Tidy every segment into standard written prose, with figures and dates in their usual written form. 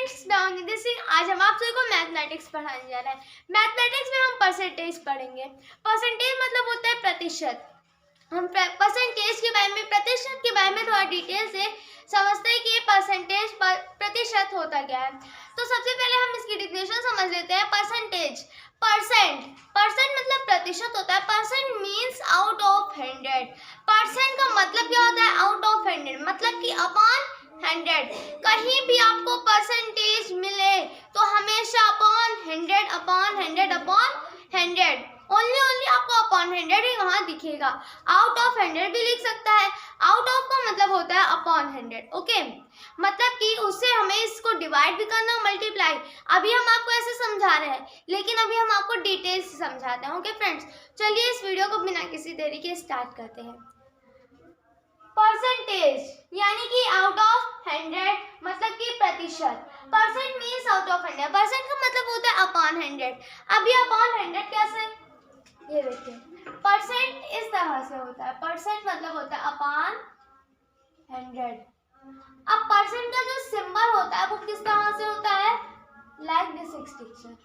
Friends, मैं अंकिता सिंह। आज हम आप सभी को मैथमेटिक्स पढ़ाने जा रहे हैं। मैथमेटिक्स में हम परसेंटेज पढ़ेंगे। परसेंटेज मतलब होता है प्रतिशत। हम परसेंटेज के बारे में, प्रतिशत के बारे में थोड़ा डिटेल से समझते हैं कि ये परसेंटेज प्रतिशत होता क्या है। तो सबसे पहले हम इसकी डिफिनेशन समझ लेते हैं। परसेंटेज, परसेंट मतलब प्रतिशत होता है। Percent means out of 100। Percent का मतलब क्या होता है? आउट ऑफ 100 मतलब कि अपॉन 100। कहीं भी आपको परसेंटेज मिले तो हमेशा अपॉन 100 ओनली आपको अपॉन 100 ही वहां दिखेगा। आउट ऑफ 100 भी लिख सकता है। आउट ऑफ का मतलब होता है अपॉन 100। ओके, मतलब कि उससे हमें इसको डिवाइड भी करना, मल्टीप्लाई। अभी हम आपको ऐसे समझा रहे हैं, लेकिन अभी हम आपको डिटेल से समझाते हैं। ओके फ्रेंड्स, चलिए इस वीडियो को बिना किसी देरी के स्टार्ट करते हैं। परसेंटेज यानी कि आउट ऑफ 100 मतलब कि प्रतिशत। Percent means out of 100। Percent का मतलब होता है अपॉन 100। अभी अपॉन 100 कैसे? ये देखिए, परसेंट इस तरह से होता है। परसेंट मतलब होता है अपॉन 100। अब परसेंट का जो सिंबल होता है वो किस तरह से होता है? Like this extension.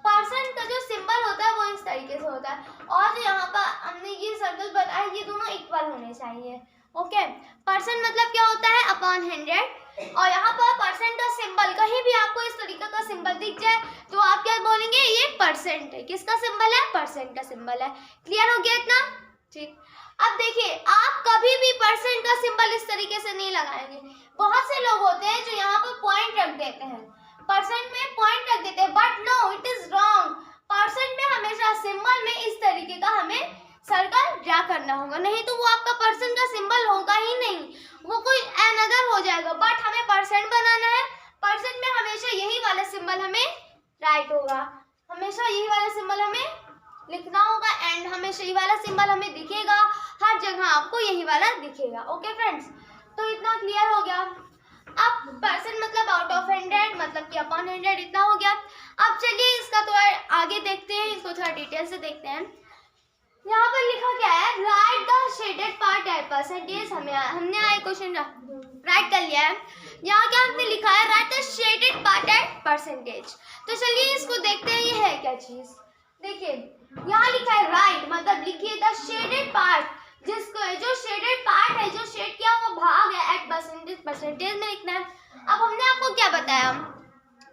परसेंट का जो सिंबल होता है वो इस तरीके से होता है। और जो यहाँ पर हमने ये सर्कल बनाया, ये दोनों इक्वल होने चाहिए। ओके, परसेंट मतलब क्या होता है? अपॉन 100। और यहाँ पर परसेंट का सिंबल, कहीं भी आपको इस तरीके का सिंबल दिख जाए तो आप क्या बोलेंगे? ये परसेंट है। किसका सिंबल है? परसेंट का सिंबल है। क्लियर हो गया इतना? ठीक। अब देखिए, आप कभी भी परसेंट का सिंबल इस तरीके से नहीं लगाएंगे। बहुत से लोग होते हैं जो यहाँ पर पॉइंट रख देते हैं, परसेंट में पॉइंट रख देते हैं, but no, it is wrong. Percent में हमेशा सिंबल में इस तरीके का हमें सर्कल ड्रा करना होगा, नहीं तो वो आपका परसेंट का सिंबल होगा ही नहीं, वो कोई अनदर हो जाएगा। बट हमें परसेंट बनाना है। परसेंट में हमेशा यही वाला सिंबल हमें राइट होगा, हमेशा यही वाला सिंबल हमें लिखना होगा एंड हमेशा यही वाला सिंबल हमें दिखेगा। हर जगह आपको यही वाला दिखेगा। ओके फ्रेंड्स, तो इतना क्लियर हो गया। अब परसेंट मतलब आउट ऑफ 100 मतलब कि अपॉन 100, इतना हो गया। अब चलिए इसका थोड़ा आगे देखते हैं, इसको थोड़ा डिटेल से देखते हैं। यहाँ पर लिखा क्या है? Write the shaded part at percentage. हमने आए क्वेश्चन राइट कर लिया है। यहाँ क्या हमने लिखा है? Write the shaded part at percentage. तो चलिए इसको देखते हैं, ये है क्या चीज। देखिए, यहाँ लिखा है राइट मतलब लिखिए द शेडेड पार्ट, जिसको जो शेडेड पार्ट है, जो शेड किया वो भाग है, एट परसेंटेज, परसेंटेज में लिखना है। अब हमने आपको क्या बताया?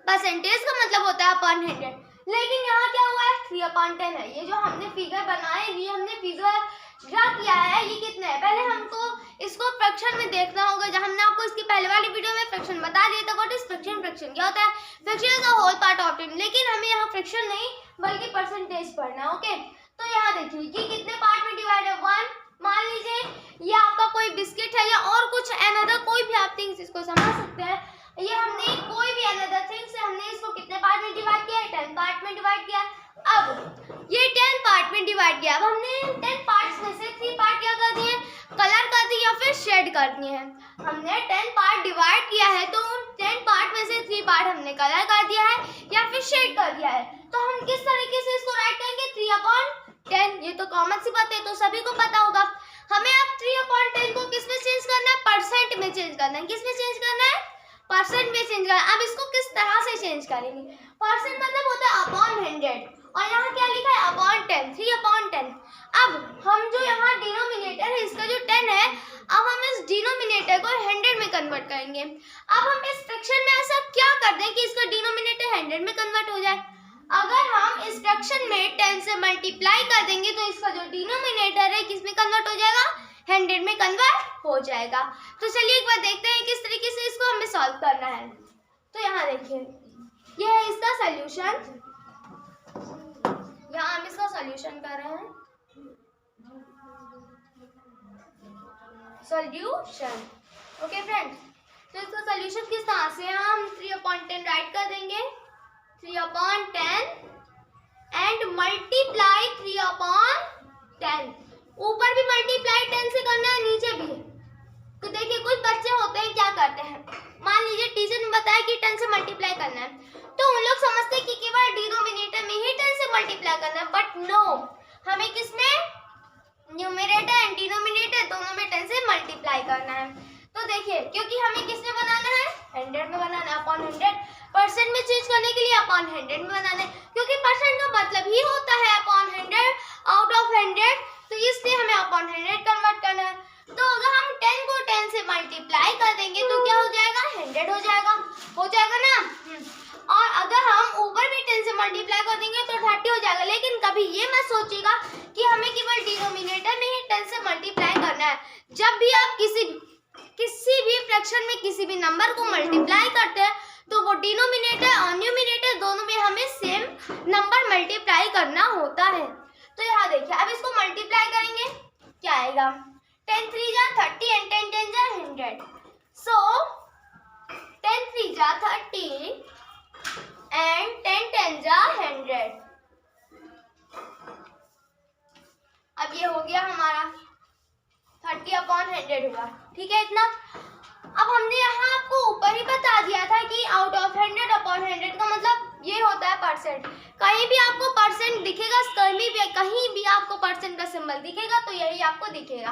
परसेंटेज का मतलब होता है अपॉन 100, लेकिन यहाँ क्या हुआ है? 3/10 है। ये जो हमने फिगर बनाया, ये हमने फिगर ड्रा किया है, ये कितना है? पहले हमको इसको फ्रैक्शन में देखना होगा। जब हमने आपको इसकी पहले वाली वीडियो में फ्रैक्शन बता दिया था। What is fraction? फ्रैक्शन क्या होता है? Fraction is the whole part of it. लेकिन हमें यहाँ फ्रैक्शन नहीं बल्कि परसेंटेज पढ़ना। ओके, तो यहाँ देखिए ये कितने पार्ट में डिवाइड है? 1। मान लीजिए ये आपका कोई बिस्किट है या और कुछ अनदर कोई भी आप थिंग्स इसको समझ सकते हैं। ये हमने कोई भी अनदर थिंग से हमने इसको कितने पार्ट में डिवाइड किया है? 10 पार्ट में डिवाइड किया। अब ये 10 पार्ट में डिवाइड किया। अब हमने 10 पार्ट्स में से 3 पार्ट क्या कर दिए? कलर कर दिए या फिर शेड कर दिए हैं। हमने 10 पार्ट डिवाइड किया है तो उन 10 पार्ट में से 3 पार्ट हमने कलर कर दिया है या फिर शेड कर दिया है। तो हम किस तरीके से इसको राइट करेंगे? 3/10। ये तो कॉमन सी बात है, तो सभी को पता होगा। हमें अब 3/10 को किस में चेंज करना है? परसेंट में चेंज करना है। किस में चेंज करना है? परसेंट में चेंज करना है। अब इसको किस तरह से चेंज करेंगे? परसेंट मतलब होता है अपॉन 100 और यहाँ क्या लिखा है? अपॉन 10, 3/10। अब हम जो यहाँ डिनोमिनेटर है, इसका जो 10 है, अब हम इस डिनोमिनेटर को 100 में कन्वर्ट करेंगे। अब हम इस फ्रैक्शन में ऐसा क्या कर दें कि इसका डिनोमिनेटर 100 में कन्वर्ट हो जाए? अगर हम इस फ्रैक्शन में 10 से मल्टीप्लाई कर देंगे तो इसका जो डिनोमिनेटर है किस में कन्वर्ट हो जाएगा? 100 में कन्वर्ट हो जाएगा। तो चलिए एक बार देखते हैं किस तरीके से इसको हमें सॉल्व करना है। तो यहाँ देखिए, ये है इसका सॉल्यूशन। यहाँ हम इसका सॉल्यूशन कर रहे हैं। सॉल्यूशन। ओके फ्रेंड्स, तो इसका सॉल्यूशन किस तरह से? हम 3/10 राइट कर देंगे। 3/10 एंड मल्टीप्लाई 3/10। ऊपर भी मल्टीप्लाई 10 से करना है, नीचे भी। तो देखिए, कुछ बच्चे होते हैं क्या करते हैं, मान लीजिए टीचर ने बताया कि 10 से मल्टीप्लाई करना है, तो उन लोग समझते हैं कि केवल डिनोमिनेटर में ही 10 से मल्टीप्लाई करना है। बट नो, हमें किसमें? न्यूमरेटर एंड डिनोमिनेटर दोनों में 10 से मल्टीप्लाई करना है। तो देखिए, क्योंकि हमें किसमें बनाना है? 100 में बनाना है। अपॉन 100, परसेंट में चेंज करने के लिए अपॉन 100 में बनाना है, क्योंकि परसेंट का मतलब ही होता है अपॉन 100 आउट ऑफ 100, तो इसलिए हमें अपॉन 100 कन्वर्ट करना है। तो अगर हम 10 को 10 से मल्टीप्लाई कर देंगे तो क्या हो जाएगा, 100 हो जाएगा ना। और अगर हम ऊपर भी 10 से मल्टीप्लाई कर देंगे तो 30 हो जाएगा। लेकिन कभी ये मत सोचिएगा कि हमें केवल डिनोमिनेटर में ही 10 से मल्टीप्लाई करना है। जब भी आप किसी भी फ्रैक्शन में किसी भी नंबर को मल्टीप्लाई करते हैं तो वो डिनोमिनेटर और न्यूमिनेटर दोनों में हमें सेम नंबर मल्टीप्लाई करना होता है। तो यहाँ देखिए, अब इसको मल्टीप्लाई करेंगे, क्या आएगा, 10 3 जा 30 एंड 10 10 जा 100। सो 10 3 जा 30 एंड 10 10 जा 100। अब ये हो गया हमारा 30/100 हुआ, ठीक है इतना। अब हमने यहाँ आपको ऊपर ही बता दिया था कि आउट ऑफ 100/100 का मतलब ये होता है परसेंट। कहीं भी आपको परसेंट दिखेगा, कहीं भी आपको परसेंट का सिंबल दिखेगा तो यही आपको दिखेगा।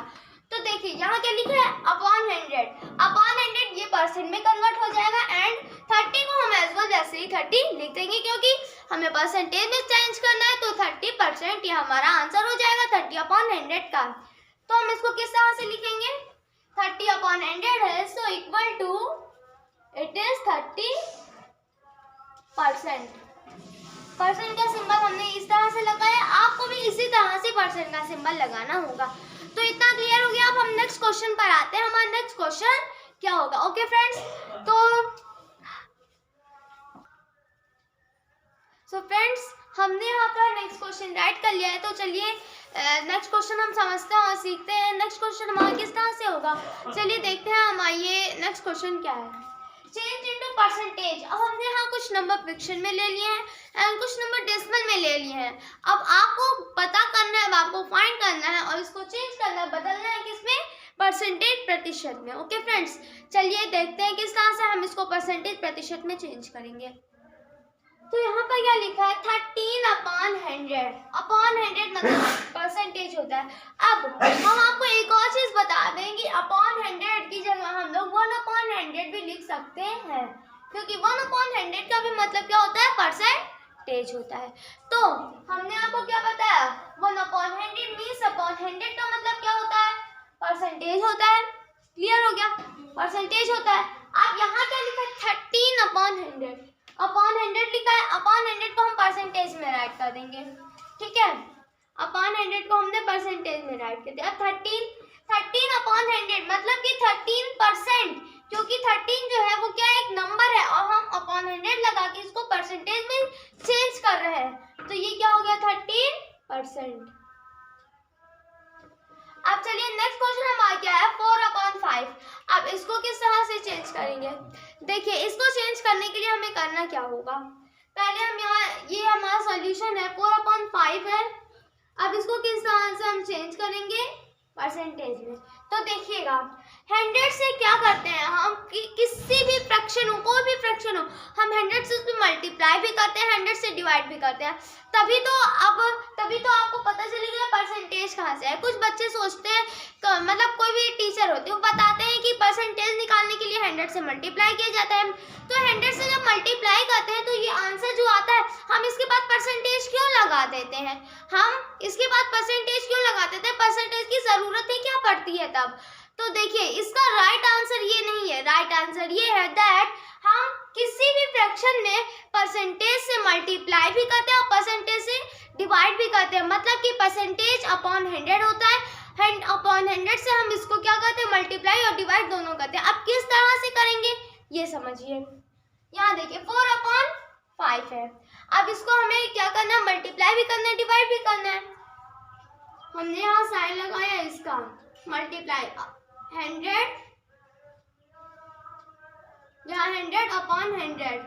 तो देखिए यहाँ क्या लिखा है, अपॉन 100 ये परसेंट में कन्वर्ट हो जाएगा। एंड 30 को हम एज वेल जैसे ही 30 लिख देंगे, क्योंकि हमें परसेंटेज में चेंज करना है, तो 30% ये हमारा आंसर हो जाएगा 30/100 का। तो हम इसको किस तरह से लिखेंगे, 30/100 है, so equal to it is 30%। Percent का सिंबल हमने इस तरह से लगाया, आपको भी इसी तरह से परसेंट का सिंबल लगाना होगा। तो इतना क्लियर हो गया। अब हम नेक्स्ट क्वेश्चन पर आते हैं। हमारा नेक्स्ट क्वेश्चन क्या होगा, ओके फ्रेंड्स। तो फ्रेंड्स हमने यहाँ पर नेक्स्ट क्वेश्चन राइट कर लिया है। तो चलिए नेक्स्ट क्वेश्चन हम समझते हैं और सीखते हैं। नेक्स्ट क्वेश्चन हमारा किस तरह से होगा, चलिए देखते हैं हम। आइए नेक्स्ट क्वेश्चन क्या है, चेंज इनटू परसेंटेज। अब हमने यहाँ कुछ नंबर फ्रैक्शन में ले लिए हैं एंड कुछ नंबर डेसिमल में ले लिए हैं। अब आपको पता करना है, आपको फाइंड करना है और इसको चेंज करना है, बदलना है किसमें, परसेंटेज प्रतिशत में। ओके फ्रेंड्स, चलिए देखते हैं किस तरह से हम इसको परसेंटेज प्रतिशत में चेंज करेंगे। तो यहाँ पर क्या लिखा है, 13/100 अपॉन 100 मतलब परसेंटेज होता है। अब हम आपको एक और चीज बता दें कि अपॉन 100 की जगह हम लोग 1/100 भी लिख सकते हैं, क्योंकि 1/100 का भी मतलब क्या होता है, परसेंटेज होता है। तो हमने आपको क्या बताया, 1/100 मीन्स अपॉन 100 का मतलब क्या होता है, परसेंटेज होता है। क्लियर हो गया, परसेंटेज होता है। अब यहाँ क्या लिखा है, 13/100 अपॉन 100 लिखा है। अपॉन 100 को हम परसेंटेज में राइट कर देंगे, ठीक है। अपॉन 100 को हमने परसेंटेज में राइट कर दिया। अब 13/100 मतलब कि 13%, क्योंकि 13 जो है वो क्या एक नंबर है और हम अपॉन 100 लगा के इसको परसेंटेज में चेंज कर रहे हैं। तो ये क्या हो गया, 13%। अब चलिए नेक्स्ट क्वेश्चन हमारा क्या है, 4/5। अब इसको किस तरह से चेंज करेंगे, देखिए इसको चेंज करने के लिए हमें करना क्या होगा, पहले हम यहाँ, ये हमारा सॉल्यूशन है, 4/5 है। अब इसको किस तरह से हम चेंज करेंगे, परसेंटेज में। तो देखिएगा 100 से क्या करते हैं हम, किसी भी फ्रैक्शन हो, कोई भी फ्रैक्शन हो, हम 100 से उसमें मल्टीप्लाई भी करते हैं, 100 से डिवाइड भी करते हैं। तभी तो आपको पता चलेगा परसेंटेज कहाँ से है। कुछ बच्चे सोचते हैं, मतलब कोई भी टीचर होते हैं वो बताते हैं कि परसेंटेज निकालने के लिए 100 से मल्टीप्लाई किया जाता है। तो 100 से जब मल्टीप्लाई करते हैं तो ये आंसर जो आता है, हम इसके बाद परसेंटेज क्यों लगा देते हैं, हम इसके बाद परसेंटेज क्यों लगा देते हैं, परसेंटेज की जरूरत ही क्या पड़ती है तब। तो देखिए इसका राइट आंसर ये नहीं है, राइट आंसर ये है दैट हम किसी भी फ्रैक्शन में परसेंटेज से मल्टीप्लाई भी करते हैं और परसेंटेज से डिवाइड भी करते हैं। मतलब कि परसेंटेज अपॉन 100 होता है, एंड अपॉन 100 से हम इसको क्या करते हैं, मल्टीप्लाई और डिवाइड दोनों करते हैं। अब किस तरह से करेंगे ये समझिए। यहाँ देखिए 4/5 है। अब इसको हमें क्या करना है, मल्टीप्लाई भी करना है, डिवाइड भी करना है। हमने यहाँ साइन लगाया इसका, मल्टीप्लाई 100, यहाँ 100/100।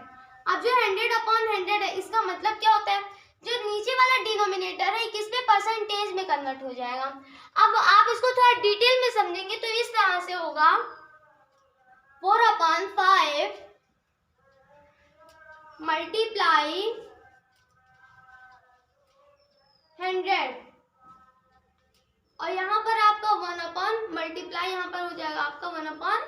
अब जो 100/100 है इसका मतलब क्या होता है, जो नीचे वाला डिनोमिनेटर है किस पे, परसेंटेज में कन्वर्ट हो जाएगा। अब आप इसको थोड़ा डिटेल में समझेंगे तो इस तरह से होगा, 4/5 मल्टीप्लाई 100 और यहाँ पर आपका 1/, मल्टीप्लाई यहाँ पर हो जाएगा आपका 1/100।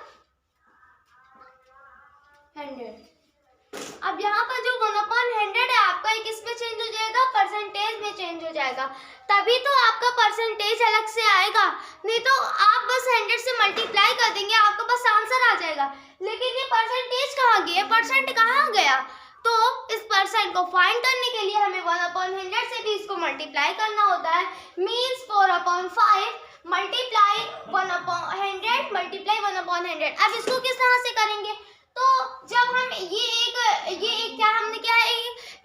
अब यहाँ पर जो 1/100 है आपका एक इसमें चेंज हो जाएगा, परसेंटेज में चेंज हो जाएगा, तभी तो आपका परसेंटेज अलग से आएगा, नहीं तो आप बस 100 से मल्टीप्लाई कर देंगे आपका बस आंसर आ जाएगा। लेकिन ये परसेंटेज कहाँ गया, परसेंट कहाँ गया? तो इस परसेंट को फाइंड करने के लिए हमें 1/100 से भी इसको मल्टीप्लाई करना होता है, मीन्स 4/5 मल्टीप्लाई 1/100 मल्टीप्लाई 1/100। अब इसको किस तरह से करेंगे? तो जब हम ये एक क्या हमने क्या है,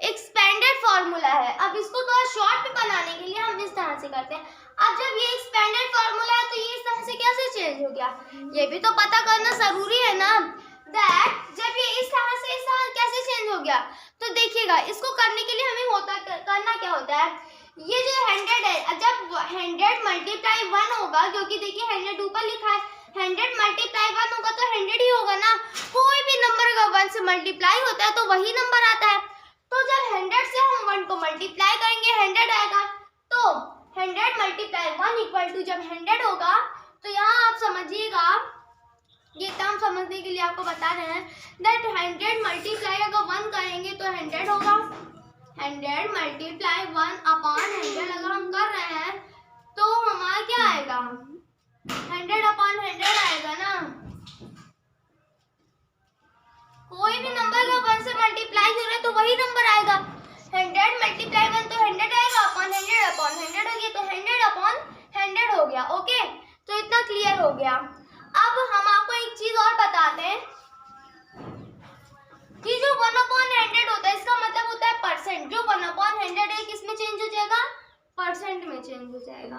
एक्सपेंडेड फॉर्मूला है। अब इसको थोड़ा शॉर्ट में बनाने के लिए हम इस तरह से करते हैं। अब जब ये एक्सपेंडेड फॉर्मूला है तो ये इस तरह से कैसे चेंज हो गया, ये भी तो पता करना जरूरी है ना, दैट जब ये इस तरह से कैसे चेंज हो गया। तो देखिएगा इसको करने के लिए हमें करना क्या होता है, ये जो 100 है, जब 100 मल्टीप्लाई 1 होगा, क्योंकि देखिए 100 ऊपर लिखा है, 100 मल्टीप्लाई 1 होगा तो 100 ही होगा ना, कोई भी नंबर अगर 1 से मल्टीप्लाई होता है तो वही नंबर आता है। तो जब 100 से हम 1 को मल्टीप्लाई करेंगे 100 आएगा, तो 100 मल्टीप्लाई 1 इक्वल टू जब 100 होगा, तो यहाँ आप समझिएगा, ये टर्म समझने के लिए आपको बता रहे हैं दैट 100 मल्टीप्लाई अगर 1 करेंगे तो 100 होगा, 100 मल्टीप्लाई 1/100 अगर हम कर रहे हैं तो हमारा क्या आएगा, 100/100 आएगा ना। कोई भी नंबर का 1 से मल्टीप्लाई हो रहा है तो वही नंबर आएगा, 100 मल्टीप्लाई 1 तो 100 आएगा, अपॉन 100 हो गया तो 100/100 हो गया। ओके, तो इतना क्लियर हो गया। अब हम आपको एक चीज और बताते हैं कि जो 1/100 होता है इसका मतलब होता है परसेंट। जो 1/100 है किस में चेंज हो जाएगा, परसेंट में चेंज हो जाएगा।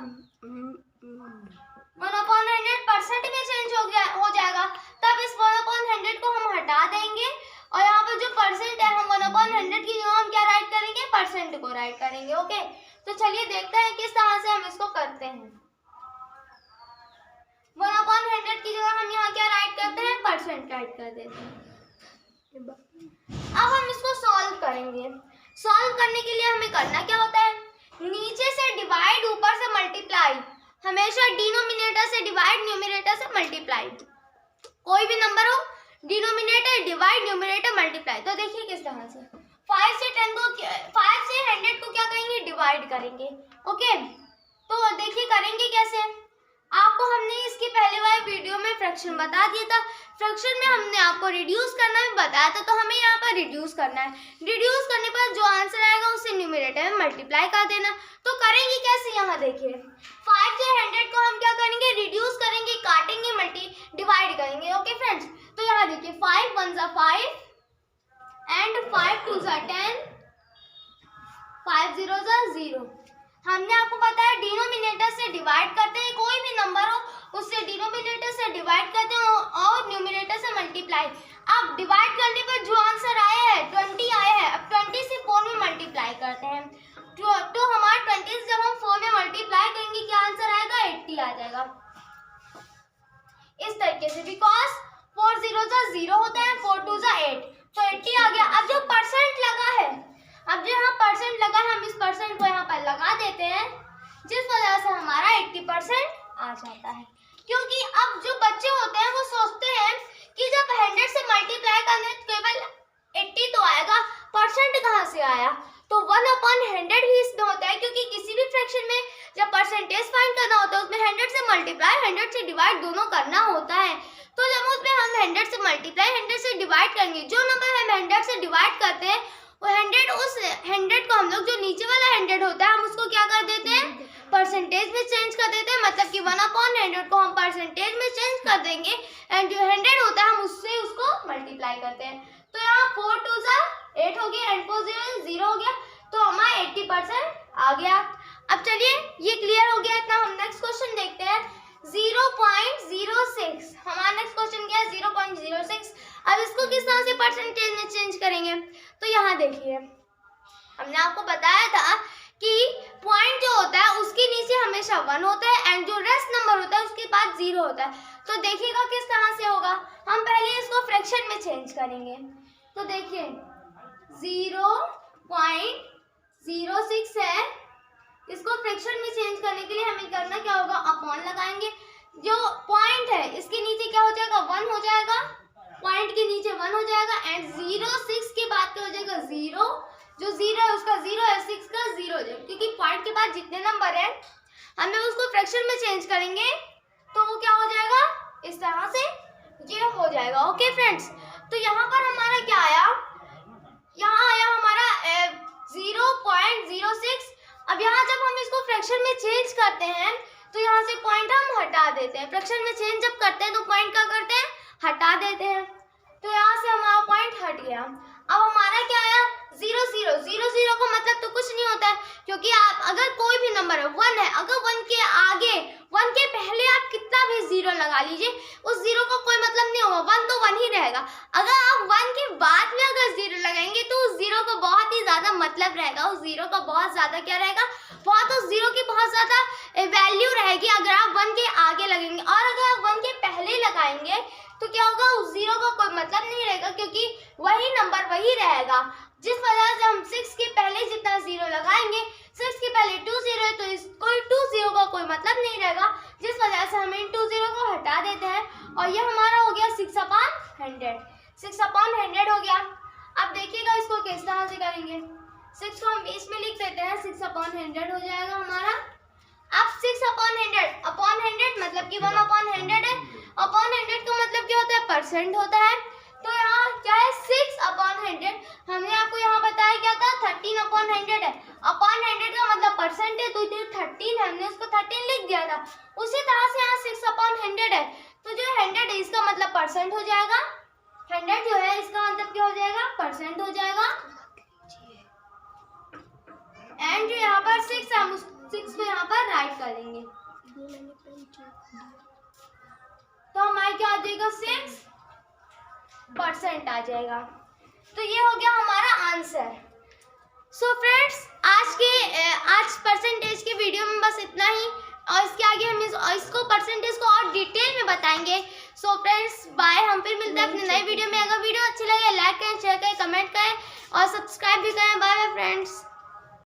1/100 परसेंट में चेंज हो जाएगा, तब इस 1/100 को हम हटा देंगे और यहाँ पर जो परसेंट है हम 1/100 की जगह हम क्या राइट करेंगे, परसेंट को राइट करेंगे। ओके, तो चलिए देखते हैं किस तरह से हम इसको करते हैं। 1/100 की जगह हम यहाँ क्या राइट करते हैं, परसेंट राइट कर देते हैं। अब हम इसको सॉल्व करेंगे। सॉल्व करने के लिए हमें करना क्या होता है, नीचे से डिवाइड ऊपर से मल्टीप्लाई, हमेशा डिनोमिनेटर से डिवाइड न्यूमरेटर से मल्टीप्लाई। कोई भी नंबर हो, डिनोमिनेटर डिवाइड न्यूमरेटर मल्टीप्लाई। तो देखिए किस तरह से 5 से 100 को क्या करेंगे, डिवाइड करेंगे। ओके, तो देखिए करेंगे कैसे, आपको हमने इसकी पहले वाली वीडियो में फ्रैक्शन बता दिया था। फ्रैक्शन में हमने आपको रिड्यूस करना भी बताया था, तो हमें यहाँ पर रिड्यूस करना है। रिड्यूस करने पर जो आंसर आएगा उसे न्यूमरेटर में मल्टीप्लाई कर देना। तो करेंगे कैसे, यहाँ देखिए 5 से 100 को हम क्या करेंगे, रिड्यूस करेंगे, काटेंगे, डिवाइड करेंगे। ओके फ्रेंड्स, तो यहाँ देखिए 5 1 ज़ा 5 एंड 5 2 ज़ा 10, 5 0 ज़ा 0। हमने आपको बताया डिनोमिनेटर से डिवाइड करते हैं, कोई भी नंबर हो उससे डिनोमिनेटर से डिवाइड करते हैं और न्यूमरेटर से मल्टीप्लाई। अब डिवाइड करने पर जो आंसर आया है 20 आया है, अब 20 से 4 में मल्टीप्लाई करते हैं, तो हमारा 20 से जब हम 4 में मल्टीप्लाई करेंगे क्या आंसर आएगा, 80 आ जाएगा। इस तरीके से, बिकॉज 4 0 ज़ा 0 होता है, 4 2 ज़ा 8, तो 80 आ गया। अब जो परसेंट लगा है, अब जो यहाँ परसेंट लगा है, हम इस परसेंट को यहाँ पर लगा देते हैं, जिस वजह से हमारा 80% आ जाता है। क्योंकि अब जो बच्चे होते हैं वो सोचते हैं कि जब 100 से मल्टीप्लाई करने केवल 80 तो आएगा, परसेंट कहाँ से आया, तो 1/100 ही इसमें होता है। क्योंकि किसी भी फ्रैक्शन में जब परसेंटेज फाइंड करना होता है उसमें 100 से मल्टीप्लाई 100 से डिवाइड दोनों करना होता है। तो जब उसमें हम 100 से मल्टीप्लाई 100 से डिवाइड करेंगे, जो नंबर हम 100 से डिवाइड करते हैं वो 100, उस 100 को हम लोग जो नीचे वाला 100 होता है हम उसको क्या कर देते हैं, परसेंटेज में चेंज कर देते हैं। मतलब कि 1/100 को हम परसेंटेज में चेंज कर देंगे एंड जो 100 होता है हम उससे उसको मल्टीप्लाई करते हैं। तो यहाँ 4 2 ज़ा 8 हो गया एंड 4 0 0 हो गया, तो हमारा 80% आ गया। अब चलिए ये क्लियर हो गया इतना, हम नेक्स्ट क्वेश्चन देखते हैं। 0.06, हमारा नेक्स्ट क्वेश्चन क्या है, 0.06। अब इसको किस तरह से परसेंटेज में चेंज करेंगे, तो यहाँ देखिए हमने आपको बताया था कि पॉइंट जो होता है उसके नीचे हमेशा 1 होता है एंड जो रेस्ट नंबर होता है उसके बाद 0 होता है। तो देखिएगा किस तरह से होगा, हम पहले इसको फ्रैक्शन में चेंज करेंगे। तो देखिए 0.06 है, इसको फ्रैक्शन में चेंज करने के लिए हमें करना क्या होगा, अपॉन लगाएंगे। जो पॉइंट है इसके नीचे क्या हो जाएगा, 1 हो जाएगा, पॉइंट के नीचे 1 हो जाएगा एंड 06 के बाद का जीरो, जो जीरो है उसका जीरो है, 6 का जीरो हो जाएगा, क्योंकि पॉइंट के बाद जितने नंबर है हमें उसको फ्रैक्शन में चेंज करेंगे तो वो क्या हो जाएगा, इस तरह से ये हो जाएगा। ओके फ्रेंड्स, तो यहाँ पर हमारा क्या आया, यहाँ आया हमारा 0.06। अब यहाँ जब हम इसको फ्रैक्शन में चेंज करते हैं तो यहाँ से पॉइंट हम हटा देते हैं। फ्रैक्शन में चेंज जब करते हैं तो पॉइंट क्या करते हैं, हटा देते हैं। तो यहाँ से हमारा पॉइंट हट गया। अब हमारा क्या आया, 0 0 0 0 का मतलब तो कुछ नहीं होता है, क्योंकि आप अगर कोई भी नंबर है 1 है, अगर 1 के आगे 1 के पहले आप कितना भी जीरो लगा लीजिए उस जीरो का कोई मतलब नहीं होगा, 1 तो 1 ही रहेगा। अगर आप 1 के बाद में अगर जीरो लगाएंगे तो उस जीरो का बहुत ही ज्यादा मतलब रहेगा, उस जीरो का बहुत ज्यादा क्या रहेगा, उस जीरो की बहुत ज्यादा वैल्यू रहेगी अगर आप 1 के आगे लगेंगे। और अगर आप 1 के पहले लगाएंगे तो क्या होगा, उस जीरो का कोई मतलब नहीं रहेगा, क्योंकि वही नंबर वही रहेगा। जिस वजह से हम 6 के पहले जितना जीरो लगाएंगे, 6 के पहले 2 जीरो है तो इसको 2 जीरो का कोई मतलब नहीं रहेगा, जिस वजह से हम इन 2 जीरो को हटा देते हैं और ये हमारा हो गया 6/100। 6/100 हो गया। अब देखिएगा इसको किस तरह से करेंगे, 6 को हम बीच में लिख देते हैं, 6/100 हो जाएगा हमारा। अब 6/100 मतलब कि 1/100 है, अपॉन 100 का मतलब क्या होता है, परसेंट होता है। तो यहाँ क्या है, 6/100, हमने आपको यहाँ बताया क्या था, 13/100 है। अपॉन 100 का मतलब परसेंट है, तो इधर 13 है, हमने उसको 13 लिख दिया था। उसी तरह से यहाँ 6/100 है, तो जो 100 है इसका मतलब परसेंट हो जाएगा, 100 जो है इसका मतलब क्या हो जाएगा, परसेंट हो जाएगा। एंड जो यहाँ पर 6 है, हम उस 6 को यहाँ पर राइट करेंगे तो हमारे क्या आ जाएगा, 6% आ जाएगा। तो ये हो गया हमारा आंसर। सो फ्रेंड्स, आज परसेंटेज के वीडियो में बस इतना ही, और इसके आगे हम इसको परसेंटेज को और डिटेल में बताएंगे। सो फ्रेंड्स बाय, हम फिर मिलते हैं अपने नए वीडियो में। अगर वीडियो अच्छी लगे लाइक करें, शेयर करें, कमेंट करें और सब्सक्राइब भी करें। Bye bye friends.